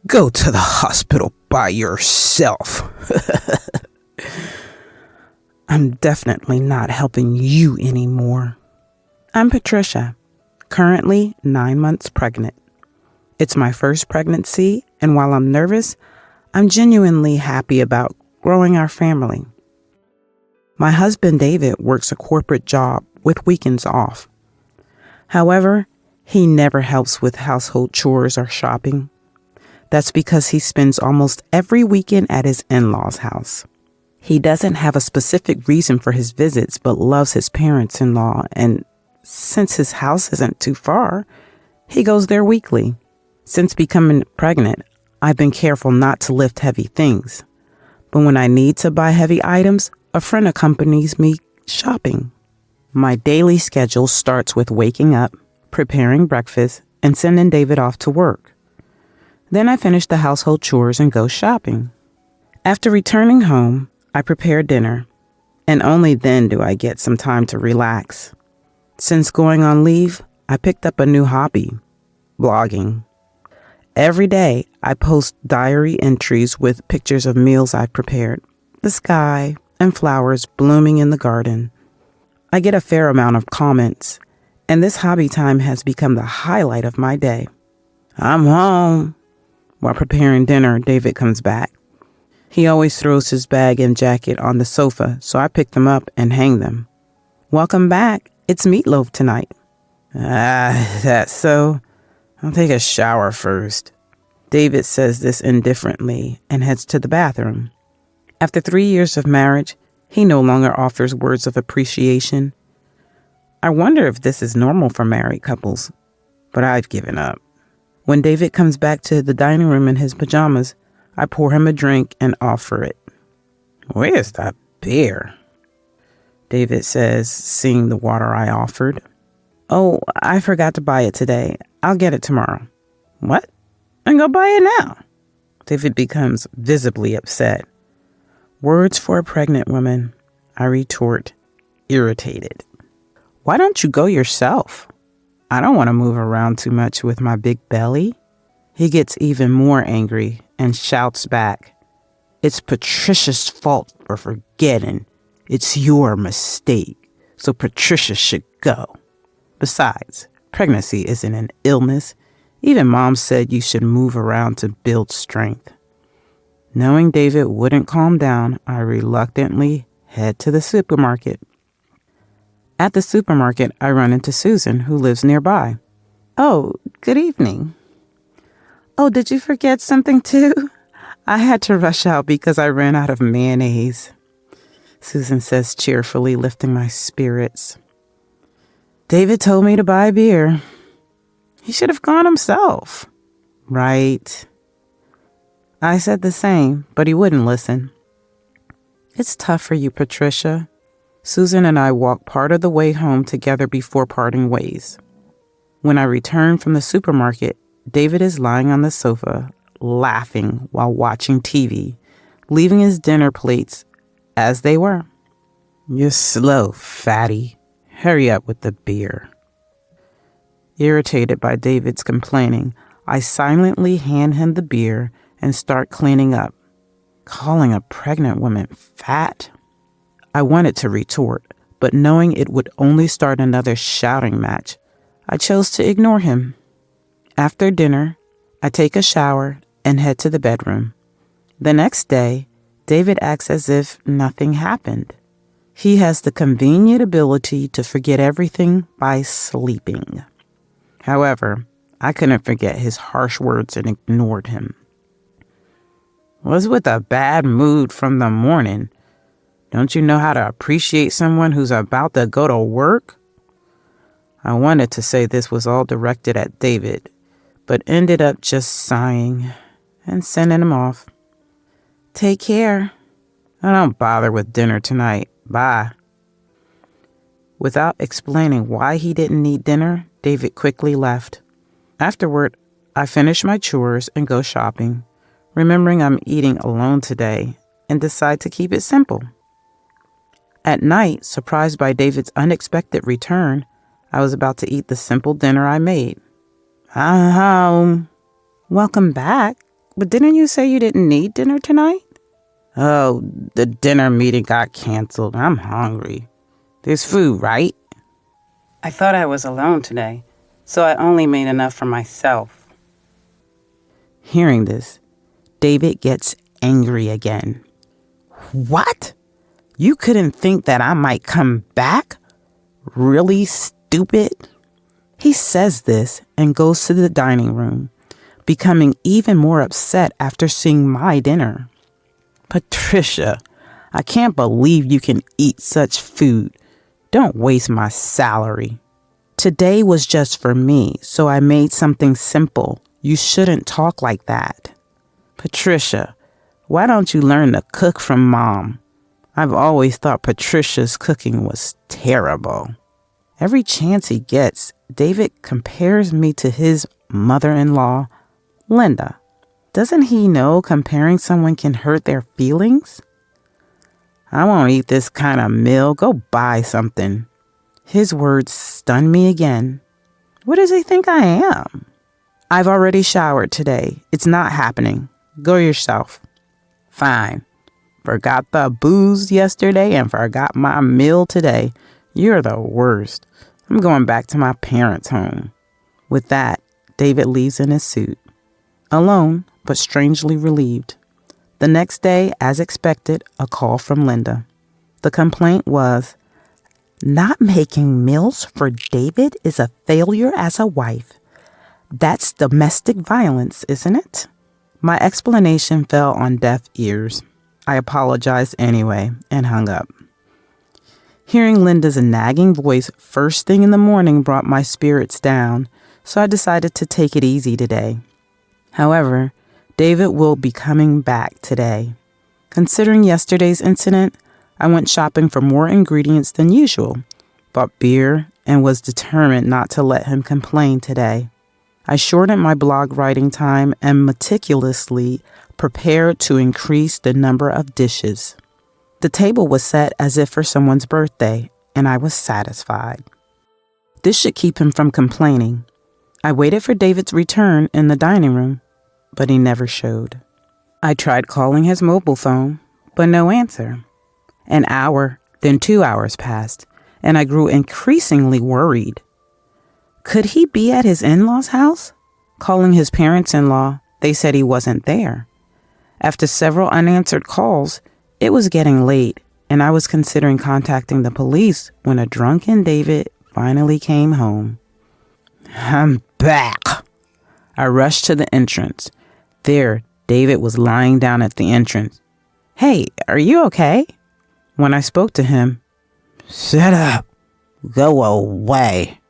Go to the hospital by yourself. I'm definitely not helping you anymore. I'm Patricia, currently 9 months pregnant. It's my first pregnancy, and while I'm nervous, I'm genuinely happy about growing our family. My husband David works a corporate job with weekends off. However, he never helps with household chores or shopping. That's because he spends almost every weekend at his in-laws' house. He doesn't have a specific reason for his visits, but loves his parents-in-law, and since his house isn't too far, he goes there weekly. Since becoming pregnant, I've been careful not to lift heavy things. But when I need to buy heavy items, a friend accompanies me shopping. My daily schedule starts with waking up, preparing breakfast, and sending David off to work. Then I finish the household chores and go shopping. After returning home, I prepare dinner, and only then do I get some time to relax. Since going on leave, I picked up a new hobby, blogging. Every day, I post diary entries with pictures of meals I've prepared, the sky, and flowers blooming in the garden. I get a fair amount of comments, and this hobby time has become the highlight of my day. I'm home. While preparing dinner, David comes back. He always throws his bag and jacket on the sofa, so I pick them up and hang them. Welcome back. It's meatloaf tonight. That's so. I'll take a shower first. David says this indifferently and heads to the bathroom. After 3 years of marriage, he no longer offers words of appreciation. I wonder if this is normal for married couples, but I've given up. When David comes back to the dining room in his pajamas, I pour him a drink and offer it. Where's the beer? David says, seeing the water I offered. Oh, I forgot to buy it today. I'll get it tomorrow. What? Then go buy it now. David becomes visibly upset. Words for a pregnant woman, I retort, irritated. Why don't you go yourself? I don't want to move around too much with my big belly. He gets even more angry and shouts back, It's Patricia's fault for forgetting. It's your mistake, so Patricia should go. Besides, pregnancy isn't an illness. Even Mom said you should move around to build strength. Knowing David wouldn't calm down, I reluctantly head to the supermarket. At the supermarket, I run into Susan, who lives nearby. Oh, good evening. Oh, did you forget something too? I had to rush out because I ran out of mayonnaise, Susan says cheerfully, lifting my spirits. David told me to buy beer. He should have gone himself. Right. I said the same, but he wouldn't listen. It's tough for you, Patricia. Susan and I walked part of the way home together before parting ways. When I returned from the supermarket, David is lying on the sofa, laughing while watching TV, leaving his dinner plates as they were. You're slow, fatty. Hurry up with the beer. Irritated by David's complaining, I silently hand him the beer and start cleaning up. Calling a pregnant woman fat? I wanted to retort, but knowing it would only start another shouting match, I chose to ignore him. After dinner, I take a shower and head to the bedroom. The next day, David acts as if nothing happened. He has the convenient ability to forget everything by sleeping. However, I couldn't forget his harsh words and ignored him. Was with a bad mood from the morning. Don't you know how to appreciate someone who's about to go to work? I wanted to say this was all directed at David, but ended up just sighing and sending him off. Take care. I don't bother with dinner tonight. Bye. Without explaining why he didn't need dinner, David quickly left. Afterward, I finish my chores and go shopping, remembering I'm eating alone today, and decide to keep it simple. At night, surprised by David's unexpected return, I was about to eat the simple dinner I made. I'm home. Welcome back. But didn't you say you didn't need dinner tonight? Oh, the dinner meeting got canceled. I'm hungry. There's food, right? I thought I was alone today, so I only made enough for myself. Hearing this, David gets angry again. What? You couldn't think that I might come back? Really stupid? He says this and goes to the dining room, becoming even more upset after seeing my dinner. Patricia, I can't believe you can eat such food. Don't waste my salary. Today was just for me, so I made something simple. You shouldn't talk like that. Patricia, why don't you learn to cook from Mom? I've always thought Patricia's cooking was terrible. Every chance he gets, David compares me to his mother-in-law, Linda. Doesn't he know comparing someone can hurt their feelings? I won't eat this kind of meal. Go buy something. His words stun me again. What does he think I am? I've already showered today. It's not happening. Go yourself. Fine. Forgot the booze yesterday and forgot my meal today. You're the worst. I'm going back to my parents' home. With that, David leaves in his suit. Alone, but strangely relieved. The next day, as expected, a call from Linda. The complaint was, not making meals for David is a failure as a wife. That's domestic violence, isn't it? My explanation fell on deaf ears. I apologized anyway and hung up. Hearing Linda's nagging voice first thing in the morning brought my spirits down, so I decided to take it easy today. However, David will be coming back today. Considering yesterday's incident, I went shopping for more ingredients than usual, bought beer, and was determined not to let him complain today. I shortened my blog writing time and meticulously prepared to increase the number of dishes. The table was set as if for someone's birthday, and I was satisfied. This should keep him from complaining. I waited for David's return in the dining room, but he never showed. I tried calling his mobile phone, but no answer. An hour, then 2 hours passed, and I grew increasingly worried. Could he be at his in-laws' house? Calling his parents-in-law, they said he wasn't there. After several unanswered calls, it was getting late, and I was considering contacting the police when a drunken David finally came home. I'm back. I rushed to the entrance. There, David was lying down at the entrance. Hey, are you okay? When I spoke to him, shut up. Go away,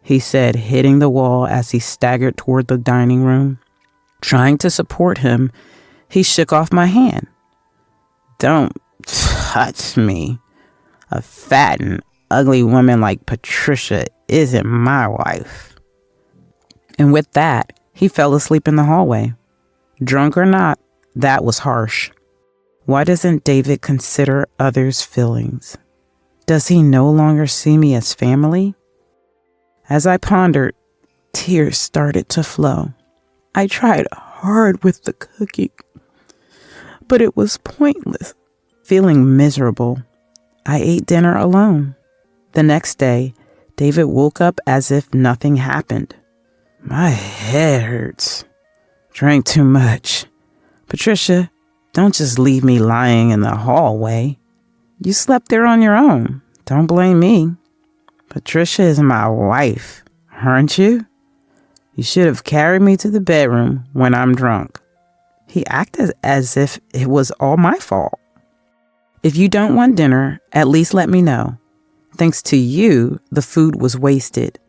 he said, hitting the wall as he staggered toward the dining room. Trying to support him, he shook off my hand. Don't touch me. A fat and ugly woman like Patricia isn't my wife. And with that, he fell asleep in the hallway. Drunk or not, that was harsh. Why doesn't David consider others' feelings? Does he no longer see me as family? As I pondered, tears started to flow. I tried hard with the cooking, but it was pointless. Feeling miserable, I ate dinner alone. The next day, David woke up as if nothing happened. My head hurts. Drank too much. Patricia, don't just leave me lying in the hallway. You slept there on your own. Don't blame me. Patricia is my wife, aren't you? You should have carried me to the bedroom when I'm drunk. He acted as if it was all my fault. If you don't want dinner, at least let me know. Thanks to you, the food was wasted.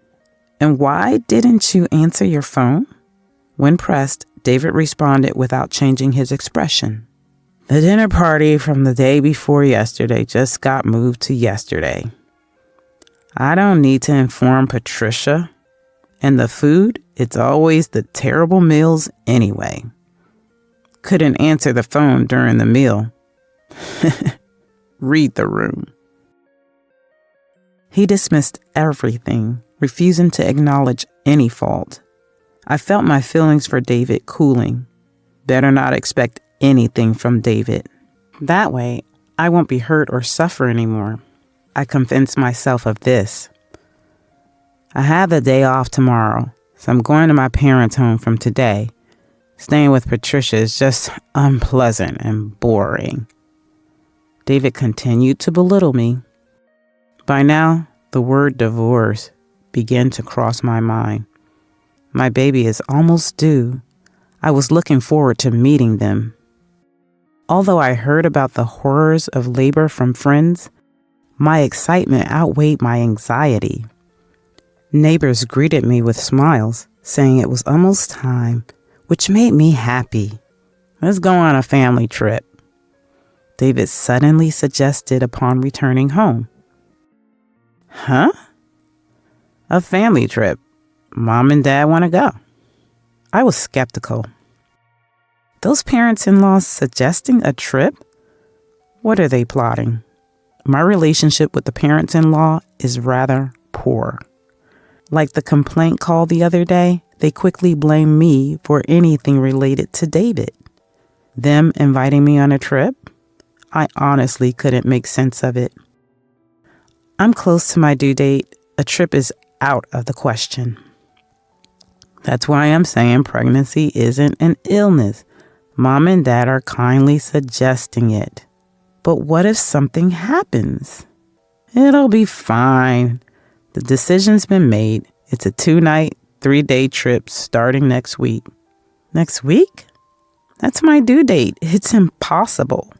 And why didn't you answer your phone? When pressed, David responded without changing his expression. The dinner party from the day before yesterday just got moved to yesterday. I don't need to inform Patricia. And the food, it's always the terrible meals anyway. Couldn't answer the phone during the meal. Read the room. He dismissed everything, refusing to acknowledge any fault. I felt my feelings for David cooling. Better not expect anything from David. That way, I won't be hurt or suffer anymore. I convinced myself of this. I have the day off tomorrow, so I'm going to my parents' home from today. Staying with Patricia is just unpleasant and boring. David continued to belittle me. By now, the word divorce began to cross my mind. My baby is almost due. I was looking forward to meeting them. Although I heard about the horrors of labor from friends, my excitement outweighed my anxiety. Neighbors greeted me with smiles, saying it was almost time, which made me happy. Let's go on a family trip, David suddenly suggested upon returning home. Huh? A family trip. Mom and Dad want to go. I was skeptical. Those parents-in-law suggesting a trip? What are they plotting? My relationship with the parents-in-law is rather poor. Like the complaint call the other day, they quickly blame me for anything related to David. Them inviting me on a trip? I honestly couldn't make sense of it. I'm close to my due date. A trip is out of the question. That's why I'm saying pregnancy isn't an illness. Mom and Dad are kindly suggesting it. But what if something happens? It'll be fine. The decision's been made. It's a 2-night, 3-day trip starting next week. Next week? That's my due date. It's impossible.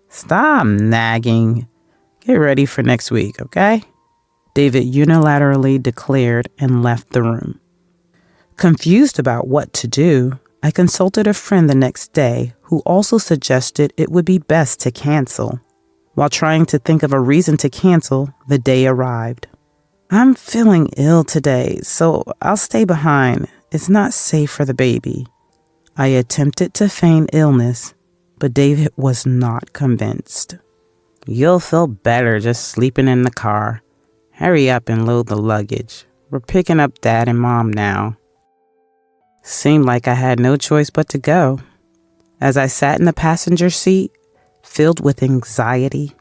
Stop nagging. Get ready for next week, okay? David unilaterally declared and left the room. Confused about what to do, I consulted a friend the next day who also suggested it would be best to cancel. While trying to think of a reason to cancel, the day arrived. I'm feeling ill today, so I'll stay behind. It's not safe for the baby. I attempted to feign illness, but David was not convinced. You'll feel better just sleeping in the car. Hurry up and load the luggage. We're picking up Dad and Mom now. Seemed like I had no choice but to go. As I sat in the passenger seat, filled with anxiety,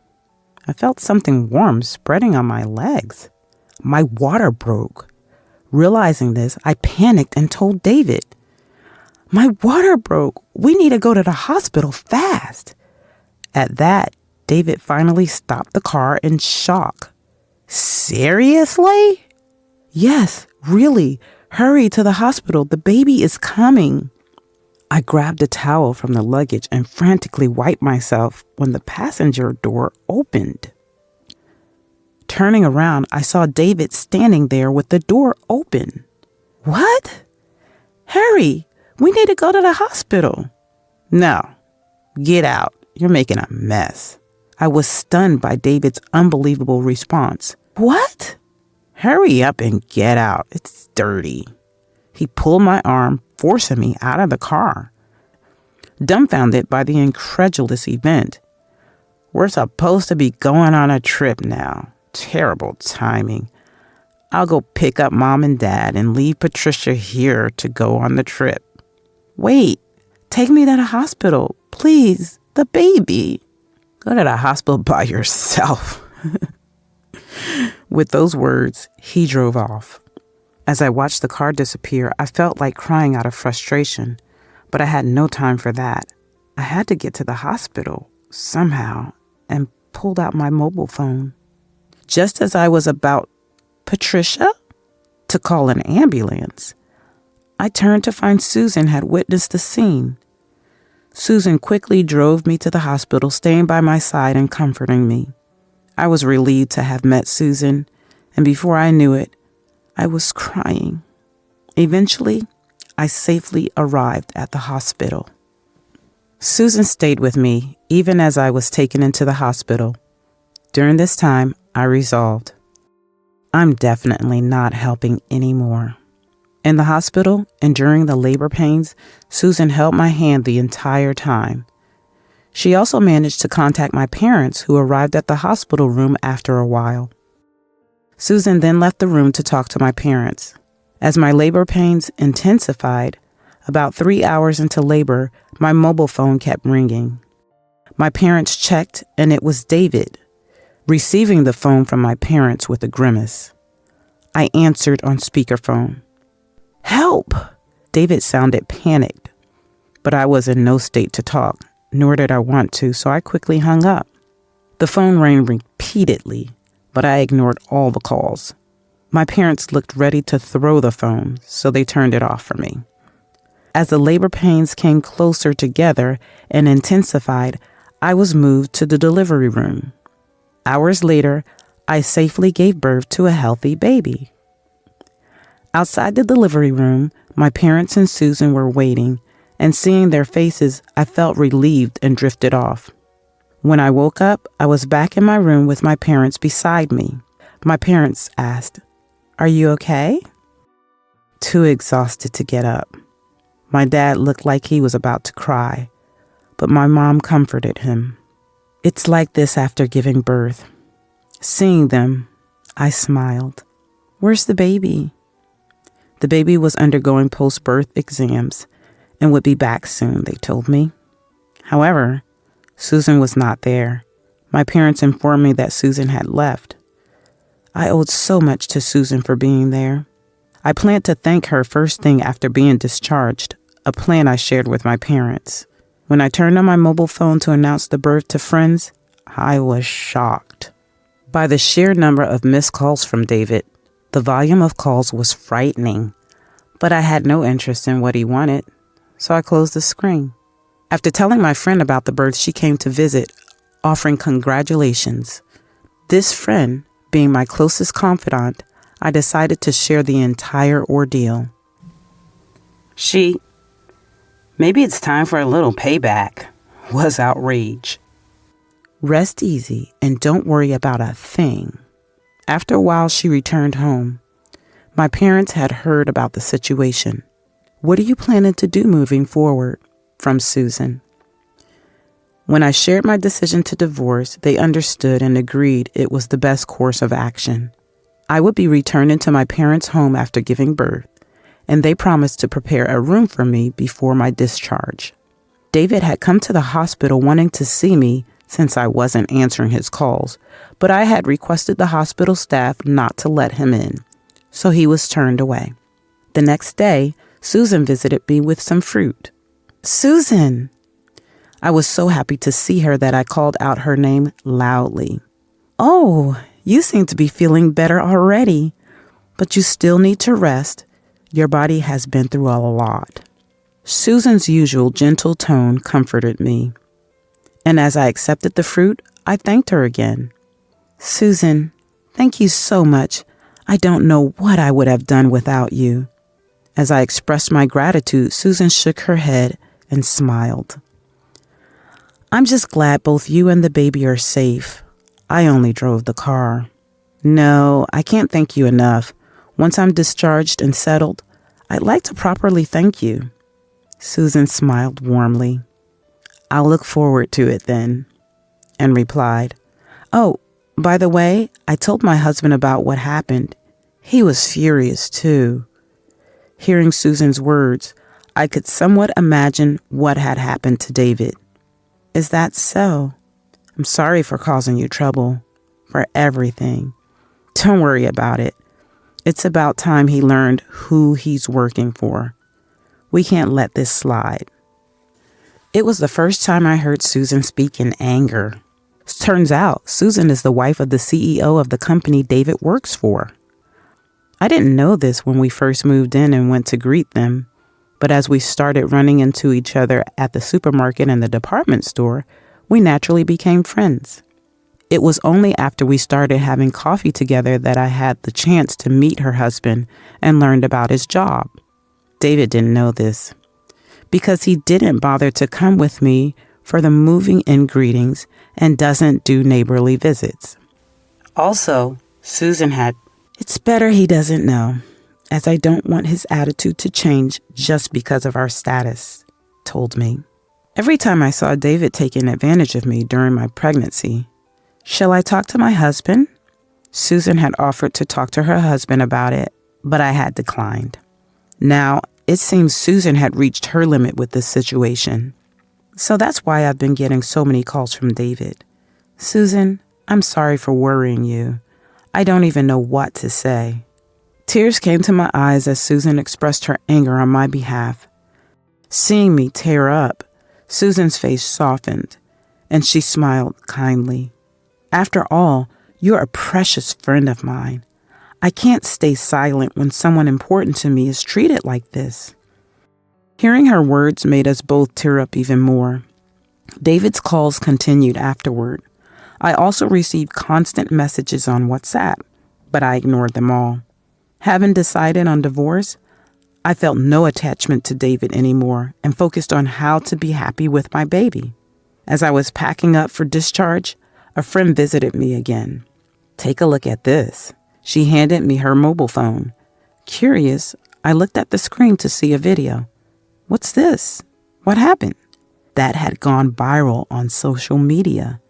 I felt something warm spreading on my legs. My water broke. Realizing this, I panicked and told David, "My water broke. We need to go to the hospital fast." At that, David finally stopped the car in shock. Seriously? Yes, really. Hurry to the hospital. The baby is coming. I grabbed a towel from the luggage and frantically wiped myself when the passenger door opened. Turning around, I saw David standing there with the door open. What? Hurry. We need to go to the hospital. No. Get out. You're making a mess. I was stunned by David's unbelievable response. What? Hurry up and get out. It's dirty. He pulled my arm, forcing me out of the car. Dumbfounded by the incredulous event. We're supposed to be going on a trip now. Terrible timing. I'll go pick up Mom and Dad and leave Patricia here to go on the trip. Wait, take me to the hospital. Please, the baby. Go to the hospital by yourself. With those words, he drove off. As I watched the car disappear, I felt like crying out of frustration, but I had no time for that. I had to get to the hospital somehow and pulled out my mobile phone. Just as I was about, Patricia? To call an ambulance, I turned to find Susan had witnessed the scene. Susan quickly drove me to the hospital, staying by my side and comforting me. I was relieved to have met Susan, and before I knew it, I was crying. Eventually, I safely arrived at the hospital. Susan stayed with me even as I was taken into the hospital. During this time, I resolved, I'm definitely not helping anymore. In the hospital and during the labor pains, Susan held my hand the entire time. She also managed to contact my parents, who arrived at the hospital room after a while. Susan then left the room to talk to my parents. As my labor pains intensified, About 3 hours into labor, my mobile phone kept ringing. My parents checked, and it was David, receiving the phone from my parents with a grimace. I answered on speakerphone. "Help!" David sounded panicked, but I was in no state to talk, nor did I want to, so I quickly hung up. The phone rang repeatedly, but I ignored all the calls. My parents looked ready to throw the phone, so they turned it off for me. As the labor pains came closer together and intensified, I was moved to the delivery room. Hours later, I safely gave birth to a healthy baby. Outside the delivery room, my parents and Susan were waiting, and seeing their faces, I felt relieved and drifted off. When I woke up, I was back in my room with my parents beside me. My parents asked, "Are you okay?" Too exhausted to get up. My dad looked like he was about to cry, but my mom comforted him. It's like this after giving birth. Seeing them, I smiled. "Where's the baby?" The baby was undergoing post-birth exams and would be back soon, they told me. However, Susan was not there. My parents informed me that Susan had left. I owed so much to Susan for being there. I planned to thank her first thing after being discharged, a plan I shared with my parents. When I turned on my mobile phone to announce the birth to friends, I was shocked. By the sheer number of missed calls from David, the volume of calls was frightening, but I had no interest in what he wanted, so I closed the screen. After telling my friend about the birth, she came to visit, offering congratulations. This friend, being my closest confidant, I decided to share the entire ordeal. Maybe it's time for a little payback, was outraged. Rest easy and don't worry about a thing. After a while, she returned home. My parents had heard about the situation. "What are you planning to do moving forward?" from Susan. When I shared my decision to divorce, they understood and agreed it was the best course of action. I would be returning to my parents' home after giving birth, and they promised to prepare a room for me before my discharge. David had come to the hospital wanting to see me since I wasn't answering his calls, but I had requested the hospital staff not to let him in, so he was turned away. The next day, Susan visited me with some fruit. "Susan!" I was so happy to see her that I called out her name loudly. "Oh, you seem to be feeling better already, but you still need to rest. Your body has been through a lot." Susan's usual gentle tone comforted me, and as I accepted the fruit, I thanked her again. "Susan, thank you so much. I don't know what I would have done without you." As I expressed my gratitude, Susan shook her head and smiled. "I'm just glad both you and the baby are safe. I only drove the car." "No, I can't thank you enough. Once I'm discharged and settled, I'd like to properly thank you." Susan smiled warmly. "I'll look forward to it then," and replied, "Oh, by the way, I told my husband about what happened. He was furious too." Hearing Susan's words, I could somewhat imagine what had happened to David. "Is that so? I'm sorry for causing you trouble, for everything. Don't worry about it. It's about time he learned who he's working for. We can't let this slide." It was the first time I heard Susan speak in anger. Turns out, Susan is the wife of the CEO of the company David works for. I didn't know this when we first moved in and went to greet them, but as we started running into each other at the supermarket and the department store, we naturally became friends. It was only after we started having coffee together that I had the chance to meet her husband and learned about his job. David didn't know this because he didn't bother to come with me for the moving in greetings and doesn't do neighborly visits. Also, Susan had, "It's better he doesn't know, as I don't want his attitude to change just because of our status," told me. Every time I saw David taking advantage of me during my pregnancy, "Shall I talk to my husband?" Susan had offered to talk to her husband about it, but I had declined. Now, it seems Susan had reached her limit with this situation. So that's why I've been getting so many calls from David. Susan, I'm sorry for worrying you. I don't even know what to say. Tears came to my eyes as Susan expressed her anger on my behalf. Seeing me tear up, Susan's face softened, and she smiled kindly. After all, you're a precious friend of mine. I can't stay silent when someone important to me is treated like this. Hearing her words made us both tear up even more. David's calls continued afterward. I also received constant messages on WhatsApp, but I ignored them all. Having decided on divorce, I felt no attachment to David anymore and focused on how to be happy with my baby. As I was packing up for discharge, a friend visited me again. Take a look at this. She handed me her mobile phone. Curious, I looked at the screen to see a video. What's this? What happened? That had gone viral on social media.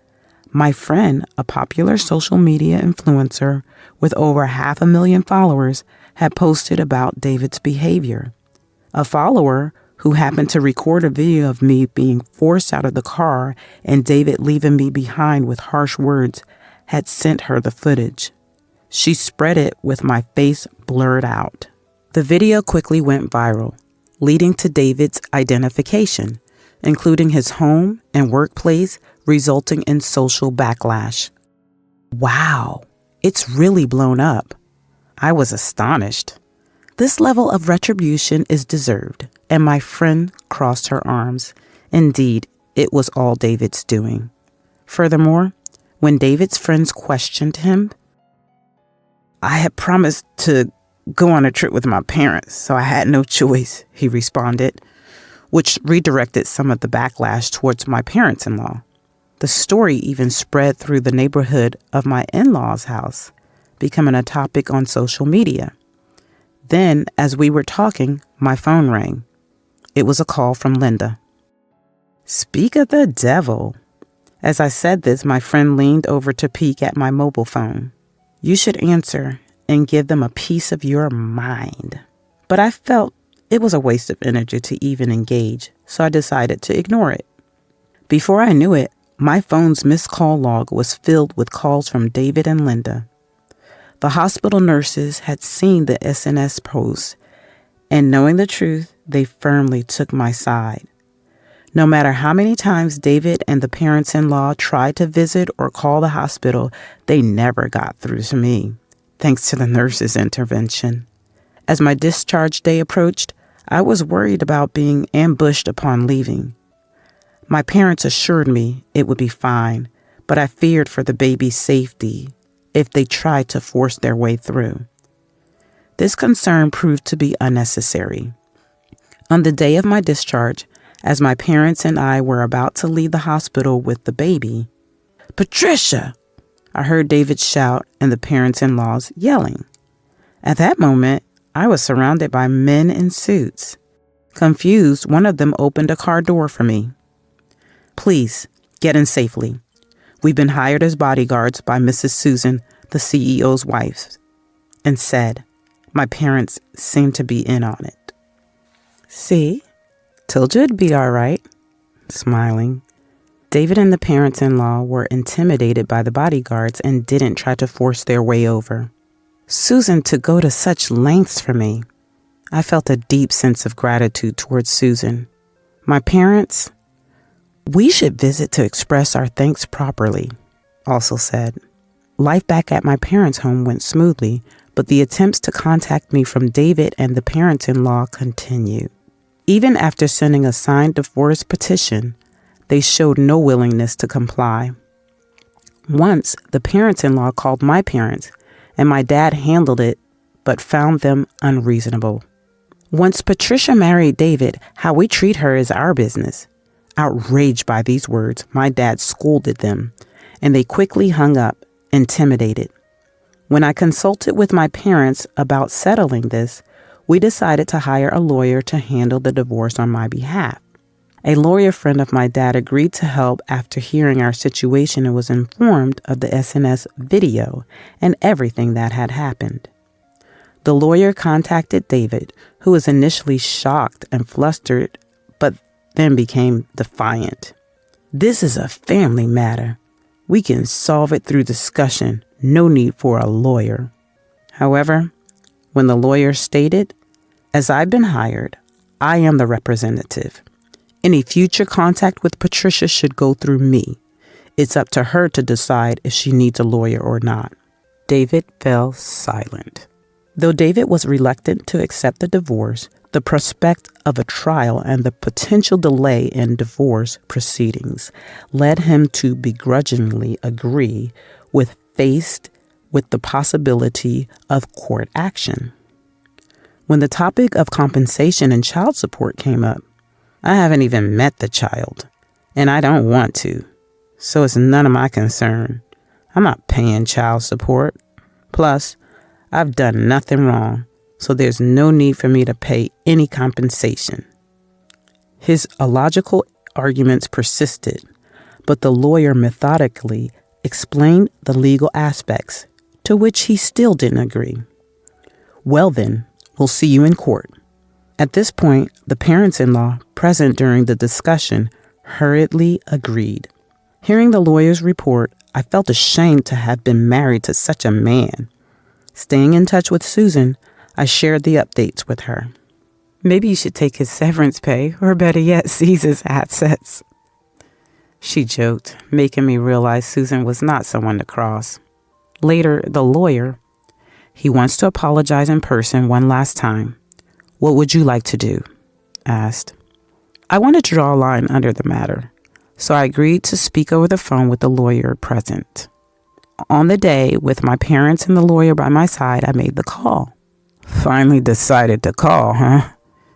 My friend, a popular social media influencer with over 500,000 followers, had posted about David's behavior. A follower who happened to record a video of me being forced out of the car and David leaving me behind with harsh words had sent her the footage. She spread it with my face blurred out. The video quickly went viral, leading to David's identification, including his home and workplace, resulting in social backlash. Wow, it's really blown up. I was astonished. This level of retribution is deserved, and my friend crossed her arms. Indeed, it was all David's doing. Furthermore, when David's friends questioned him, I had promised to go on a trip with my parents, so I had no choice, he responded, which redirected some of the backlash towards my parents-in-law. The story even spread through the neighborhood of my in-laws' house, becoming a topic on social media. Then, as we were talking, my phone rang. It was a call from Linda. Speak of the devil. As I said this, my friend leaned over to peek at my mobile phone. You should answer and give them a piece of your mind. But I felt it was a waste of energy to even engage, so I decided to ignore it. Before I knew it, my phone's missed call log was filled with calls from David and Linda. The hospital nurses had seen the SNS post, and knowing the truth, they firmly took my side. No matter how many times David and the parents-in-law tried to visit or call the hospital, they never got through to me, thanks to the nurses' intervention. As my discharge day approached, I was worried about being ambushed upon leaving. My parents assured me it would be fine, but I feared for the baby's safety if they tried to force their way through. This concern proved to be unnecessary. On the day of my discharge, as my parents and I were about to leave the hospital with the baby, Patricia! I heard David shout and the parents-in-laws yelling. At that moment, I was surrounded by men in suits. Confused, one of them opened a car door for me. Please, get in safely. We've been hired as bodyguards by Mrs. Susan, the CEO's wife, and said, my parents seemed to be in on it. See? Told you it'd be all right. Smiling. David and the parents-in-law were intimidated by the bodyguards and didn't try to force their way over. Susan to go to such lengths for me. I felt a deep sense of gratitude towards Susan. My parents, we should visit to express our thanks properly, also said. Life back at my parents' home went smoothly, but the attempts to contact me from David and the parents-in-law continued. Even after sending a signed divorce petition, they showed no willingness to comply. Once, the parents-in-law called my parents, and my dad handled it, but found them unreasonable. Once Patricia married David, how we treat her is our business. Outraged by these words, my dad scolded them, and they quickly hung up, intimidated. When I consulted with my parents about settling this, we decided to hire a lawyer to handle the divorce on my behalf. A lawyer friend of my dad agreed to help after hearing our situation and was informed of the SNS video and everything that had happened. The lawyer contacted David, who was initially shocked and flustered, but then became defiant. "This is a family matter. We can solve it through discussion. No need for a lawyer." However, when the lawyer stated, "As I've been hired, I am the representative. Any future contact with Patricia should go through me. It's up to her to decide if she needs a lawyer or not," David fell silent. Though David was reluctant to accept the divorce, the prospect of a trial and the potential delay in divorce proceedings led him to begrudgingly agree with faced with the possibility of court action. When the topic of compensation and child support came up, "I haven't even met the child, and I don't want to, so it's none of my concern. I'm not paying child support. Plus, I've done nothing wrong, so there's no need for me to pay any compensation." His illogical arguments persisted, but the lawyer methodically explained the legal aspects, to which he still didn't agree. "Well then, we'll see you in court." At this point, the parents-in-law present during the discussion hurriedly agreed. Hearing the lawyer's report, I felt ashamed to have been married to such a man. Staying in touch with Susan, I shared the updates with her. "Maybe you should take his severance pay, or better yet, seize his assets," she joked, making me realize Susan was not someone to cross. Later, the lawyer, "He wants to apologize in person one last time. What would you like to do?" asked. I wanted to draw a line under the matter, so I agreed to speak over the phone with the lawyer present. On the day, with my parents and the lawyer by my side, I made the call. "Finally decided to call, huh?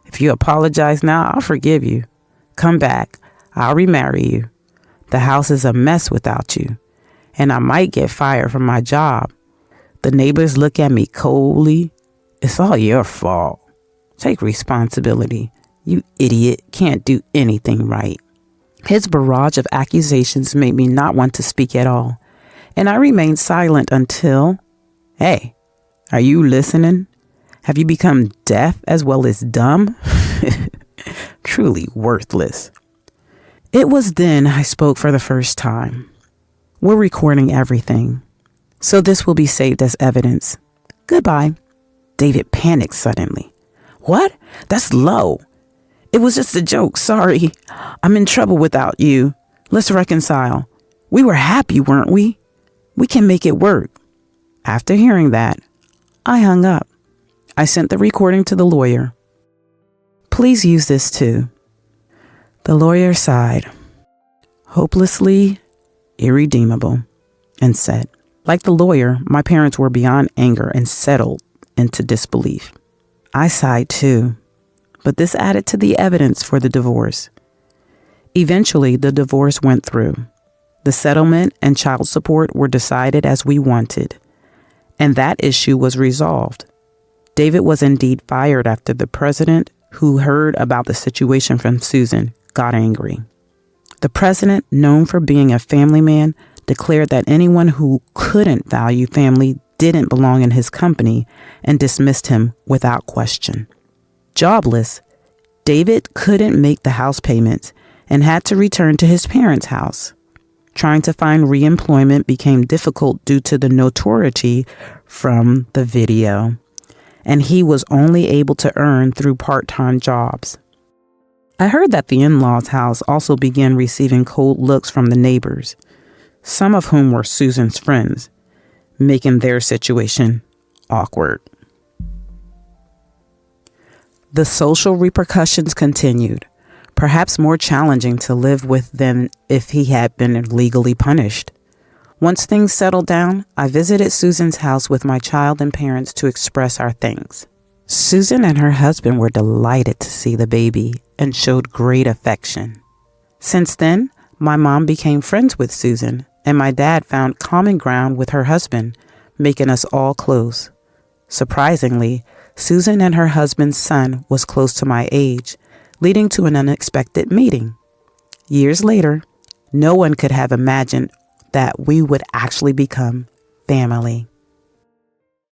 If you apologize now, I'll forgive you. Come back. I'll remarry you. The house is a mess without you, and I might get fired from my job. The neighbors look at me coldly. It's all your fault. Take responsibility. You idiot can't do anything right." His barrage of accusations made me not want to speak at all, and I remained silent until, "Hey, are you listening? Have you become deaf as well as dumb?" Truly worthless. It was then I spoke for the first time. "We're recording everything, so this will be saved as evidence. Goodbye." David panicked suddenly. "What? That's low. It was just a joke. Sorry. I'm in trouble without you. Let's reconcile. We were happy, weren't we? We can make it work." After hearing that, I hung up. I sent the recording to the lawyer. "Please use this too." The lawyer sighed, hopelessly irredeemable, and said, like the lawyer, my parents were beyond anger and settled into disbelief. I sighed too, but this added to the evidence for the divorce. Eventually, the divorce went through. The settlement and child support were decided as we wanted, and that issue was resolved. David was indeed fired after the president, who heard about the situation from Susan, got angry. The president, known for being a family man, declared that anyone who couldn't value family didn't belong in his company and dismissed him without question. Jobless, David couldn't make the house payments and had to return to his parents' house. Trying to find re-employment became difficult due to the notoriety from the video, and he was only able to earn through part-time jobs. I heard that the in-laws' house also began receiving cold looks from the neighbors, some of whom were Susan's friends, making their situation awkward. The social repercussions continued, perhaps more challenging to live with than if he had been legally punished. Once things settled down, I visited Susan's house with my child and parents to express our thanks. Susan and her husband were delighted to see the baby and showed great affection. Since then, my mom became friends with Susan, and my dad found common ground with her husband, making us all close. Surprisingly, Susan and her husband's son was close to my age, leading to an unexpected meeting. Years later, no one could have imagined that we would actually become family.